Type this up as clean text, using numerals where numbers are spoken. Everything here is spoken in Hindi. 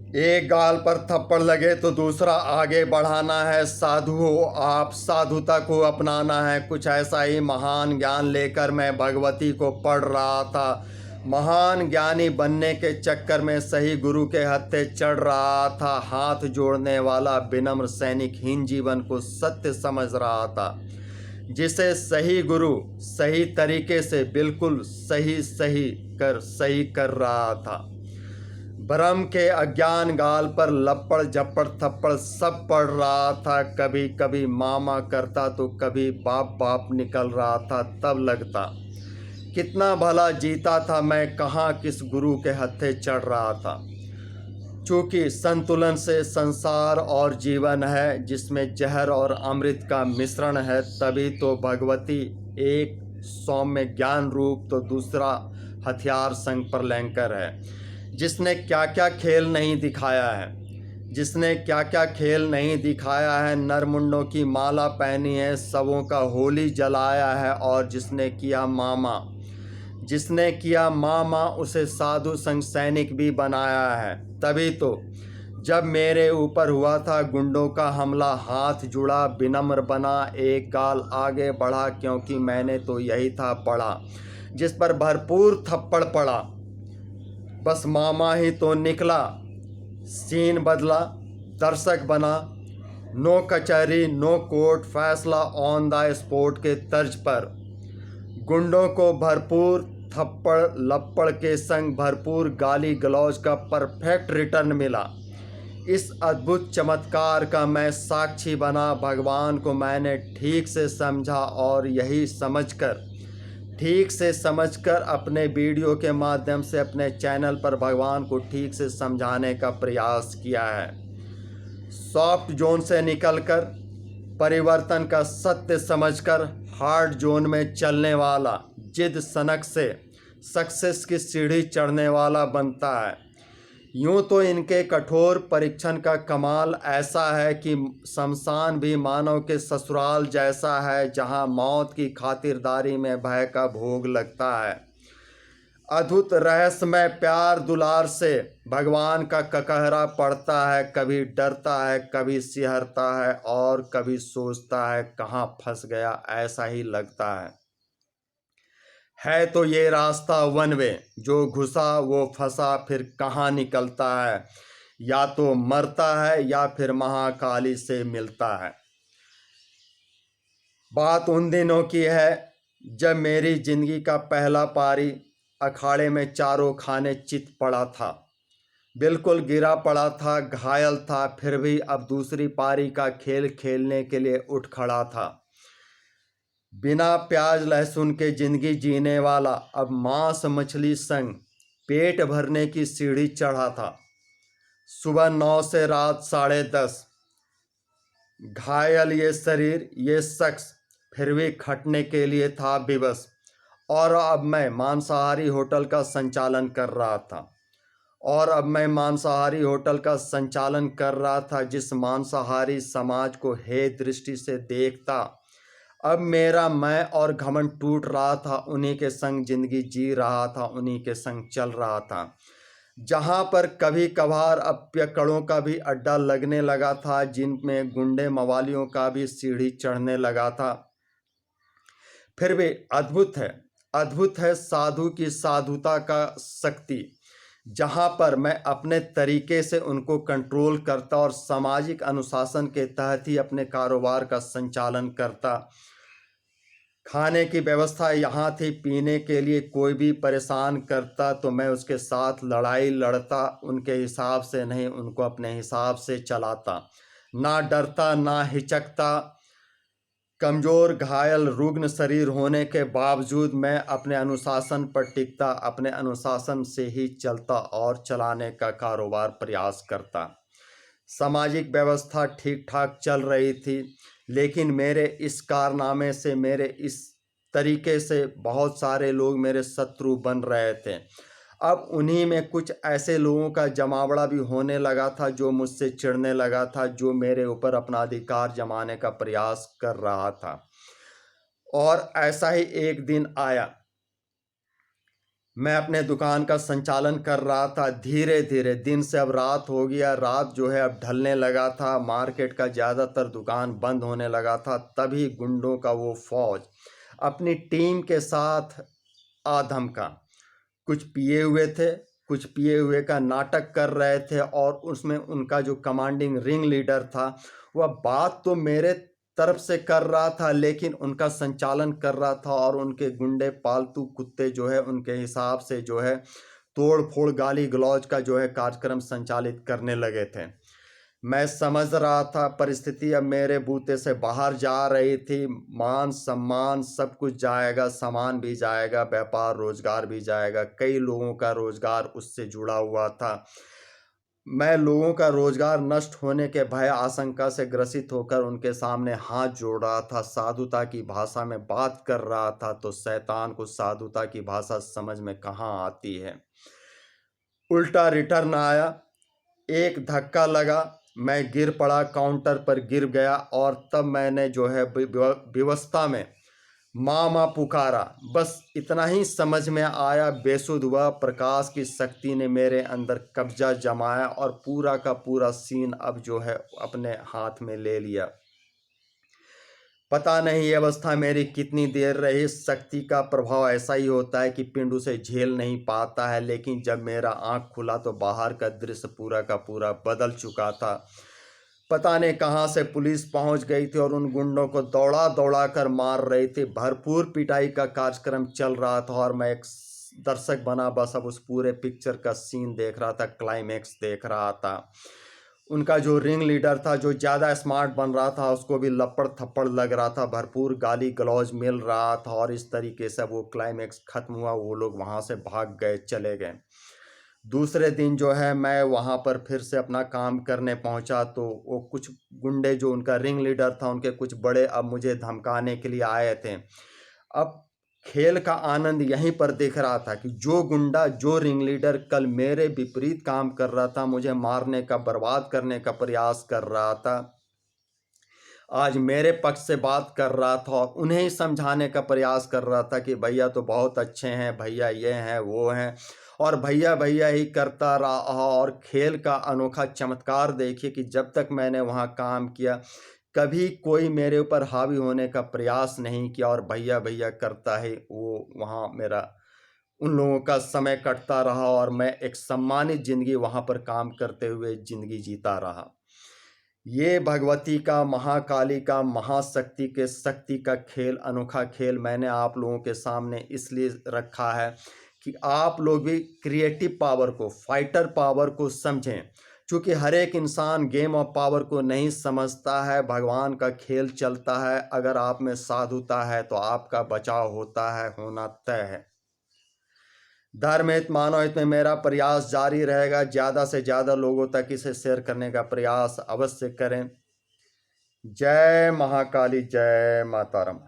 एक गाल पर थप्पड़ लगे तो दूसरा आगे बढ़ाना है। साधु हो आप, साधुता को अपनाना है। कुछ ऐसा ही महान ज्ञान लेकर मैं भगवती को पढ़ रहा था। महान ज्ञानी बनने के चक्कर में सही गुरु के हत्थे चढ़ रहा था। हाथ जोड़ने वाला विनम्र सैनिक हीन जीवन को सत्य समझ रहा था, जिसे सही गुरु सही तरीके से बिल्कुल सही कर रहा था। भ्रम के अज्ञान गाल पर लपड़ झपड़ थप्पड़ सब पड़ रहा था। कभी कभी मामा करता तो कभी बाप बाप निकल रहा था। तब लगता कितना भला जीता था मैं, कहाँ किस गुरु के हत्थे चढ़ रहा था। चूँकि संतुलन से संसार और जीवन है, जिसमें जहर और अमृत का मिश्रण है, तभी तो भगवती एक सौम्य ज्ञान रूप तो दूसरा हथियार संग पर लैंकर है। जिसने क्या क्या खेल नहीं दिखाया है, जिसने क्या क्या खेल नहीं दिखाया है। नरमुंडों की माला पहनी है, सबों का होली जलाया है। और जिसने किया मामा उसे साधु संग सैनिक भी बनाया है। तभी तो जब मेरे ऊपर हुआ था गुंडों का हमला, हाथ जुड़ा विनम्र बना, एक गाल आगे बढ़ा, क्योंकि मैंने तो यही था पढ़ा। जिस पर भरपूर थप्पड़ पड़ा, बस मामा ही तो निकला। सीन बदला, दर्शक बना। नो कचहरी नो कोर्ट, फैसला ऑन द स्पॉट के तर्ज पर। गुंडों को भरपूर थप्पड़ लप्पड़ के संग भरपूर गाली गलौज का परफेक्ट रिटर्न मिला। इस अद्भुत चमत्कार का मैं साक्षी बना। भगवान को मैंने ठीक से समझकर अपने वीडियो के माध्यम से अपने चैनल पर भगवान को ठीक से समझाने का प्रयास किया है। सॉफ्ट जोन से निकलकर परिवर्तन का सत्य समझकर हार्ड जोन में चलने वाला जिद सनक से सक्सेस की सीढ़ी चढ़ने वाला बनता है। यूं तो इनके कठोर परीक्षण का कमाल ऐसा है कि शमशान भी मानव के ससुराल जैसा है, जहां मौत की खातिरदारी में भय का भोग लगता है। अद्भुत रहस्यमय प्यार दुलार से भगवान का ककहरा पड़ता है। कभी डरता है, कभी सिहरता है, और कभी सोचता है कहाँ फंस गया, ऐसा ही लगता है तो ये रास्ता वन वे, जो घुसा वो फंसा, फिर कहाँ निकलता है। या तो मरता है या फिर महाकाली से मिलता है। बात उन दिनों की है जब मेरी जिंदगी का पहला पारी अखाड़े में चारों खाने चित पड़ा था। बिल्कुल गिरा पड़ा था, घायल था, फिर भी अब दूसरी पारी का खेल खेलने के लिए उठ खड़ा था। बिना प्याज लहसुन के जिंदगी जीने वाला अब मांस मछली संग पेट भरने की सीढ़ी चढ़ा था। सुबह 9 से रात 10:30, घायल ये शरीर ये शख्स फिर भी खटने के लिए था विवश। और अब मैं मांसाहारी होटल का संचालन कर रहा था। जिस मांसाहारी समाज को हे दृष्टि से देखता, अब मेरा मैं और घमंड टूट रहा था। उन्हीं के संग जिंदगी जी रहा था, उन्हीं के संग चल रहा था। जहां पर कभी कभार अप्यकड़ों का भी अड्डा लगने लगा था, जिनमें गुंडे मवालियों का भी सीढ़ी चढ़ने लगा था। फिर भी अद्भुत है साधु की साधुता का शक्ति। जहां पर मैं अपने तरीके से उनको कंट्रोल करता और सामाजिक अनुशासन के तहत ही अपने कारोबार का संचालन करता। खाने की व्यवस्था यहाँ थी, पीने के लिए कोई भी परेशान करता तो मैं उसके साथ लड़ाई लड़ता। उनके हिसाब से नहीं, उनको अपने हिसाब से चलाता। ना डरता ना हिचकता। कमज़ोर घायल रुग्ण शरीर होने के बावजूद मैं अपने अनुशासन पर टिकता, अपने अनुशासन से ही चलता और चलाने का कारोबार प्रयास करता। सामाजिक व्यवस्था ठीक ठाक चल रही थी, लेकिन मेरे इस कारनामे से, मेरे इस तरीके से बहुत सारे लोग मेरे शत्रु बन रहे थे। अब उन्हीं में कुछ ऐसे लोगों का जमावड़ा भी होने लगा था जो मुझसे चिढ़ने लगा था, जो मेरे ऊपर अपना अधिकार जमाने का प्रयास कर रहा था। और ऐसा ही एक दिन आया। मैं अपने दुकान का संचालन कर रहा था। धीरे धीरे दिन से अब रात हो गया, रात जो है अब ढलने लगा था, मार्केट का ज़्यादातर दुकान बंद होने लगा था। तभी गुंडों का वो फौज अपनी टीम के साथ आधमका, कुछ पिए हुए थे, कुछ पिए हुए का नाटक कर रहे थे, और उसमें उनका जो कमांडिंग रिंग लीडर था वह बात तो मेरे तरफ से कर रहा था, लेकिन उनका संचालन कर रहा था, और उनके गुंडे पालतू कुत्ते जो है उनके हिसाब से जो है तोड़ फोड़ गाली गलौज का जो है कार्यक्रम संचालित करने लगे थे। मैं समझ रहा था परिस्थिति अब मेरे बूते से बाहर जा रही थी। मान सम्मान सब कुछ जाएगा, सामान भी जाएगा, व्यापार रोजगार भी जाएगा। कई लोगों का रोजगार उससे जुड़ा हुआ था। मैं लोगों का रोजगार नष्ट होने के भय आशंका से ग्रसित होकर उनके सामने हाथ जोड़ रहा था, साधुता की भाषा में बात कर रहा था। तो शैतान को साधुता की भाषा समझ में कहाँ आती है। उल्टा रिटर्न आया, एक धक्का लगा, मैं गिर पड़ा, काउंटर पर गिर गया, और तब मैंने जो है विवस्ता में माँ माँ पुकारा। बस इतना ही समझ में आया। बेसुध हुआ, प्रकाश की शक्ति ने मेरे अंदर कब्जा जमाया और पूरा का पूरा सीन अब जो है अपने हाथ में ले लिया। पता नहीं ये अवस्था मेरी कितनी देर रही। शक्ति का प्रभाव ऐसा ही होता है कि पिंड उसे झेल नहीं पाता है, लेकिन जब मेरा आंख खुला तो बाहर का दृश्य पूरा का पूरा बदल चुका था। पता नहीं कहाँ से पुलिस पहुंच गई थी और उन गुंडों को दौड़ा दौड़ा कर मार रही थी। भरपूर पिटाई का कार्यक्रम चल रहा था और मैं एक दर्शक बना बस अब उस पूरे पिक्चर का सीन देख रहा था, क्लाइमेक्स देख रहा था। उनका जो रिंग लीडर था, जो ज़्यादा स्मार्ट बन रहा था, उसको भी लपड़ थप्पड़ लग रहा था, भरपूर गाली गलौज मिल रहा था, और इस तरीके से वो क्लाइमेक्स खत्म हुआ। वो लोग वहाँ से भाग गए, चले गए। दूसरे दिन जो है मैं वहाँ पर फिर से अपना काम करने पहुँचा, तो वो कुछ गुंडे जो उनका रिंग लीडर था, उनके कुछ बड़े अब मुझे धमकाने के लिए आए थे। अब खेल का आनंद यहीं पर दिख रहा था कि जो गुंडा, जो रिंग लीडर कल मेरे विपरीत काम कर रहा था, मुझे मारने का, बर्बाद करने का प्रयास कर रहा था, आज मेरे पक्ष से बात कर रहा था और उन्हें ही समझाने का प्रयास कर रहा था कि भैया तो बहुत अच्छे हैं, भैया ये हैं वो हैं, और भैया भैया ही करता रहा। और खेल का अनोखा चमत्कार देखिए कि जब तक मैंने वहाँ काम किया, कभी कोई मेरे ऊपर हावी होने का प्रयास नहीं किया, और भैया भैया करता है वो वहाँ मेरा उन लोगों का समय कटता रहा, और मैं एक सम्मानित जिंदगी वहाँ पर काम करते हुए जिंदगी जीता रहा। ये भगवती का, महाकाली का, महाशक्ति के शक्ति का खेल, अनोखा खेल मैंने आप लोगों के सामने इसलिए रखा है कि आप लोग भी क्रिएटिव पावर को, फाइटर पावर को समझें। क्योंकि हर एक इंसान गेम ऑफ पावर को नहीं समझता है। भगवान का खेल चलता है। अगर आप में साधुता है तो आपका बचाव होता है, होना तय है। धर्म हित, मानव हित में मेरा प्रयास जारी रहेगा। ज़्यादा से ज़्यादा लोगों तक इसे शेयर करने का प्रयास अवश्य करें। जय महाकाली, जय माता राम।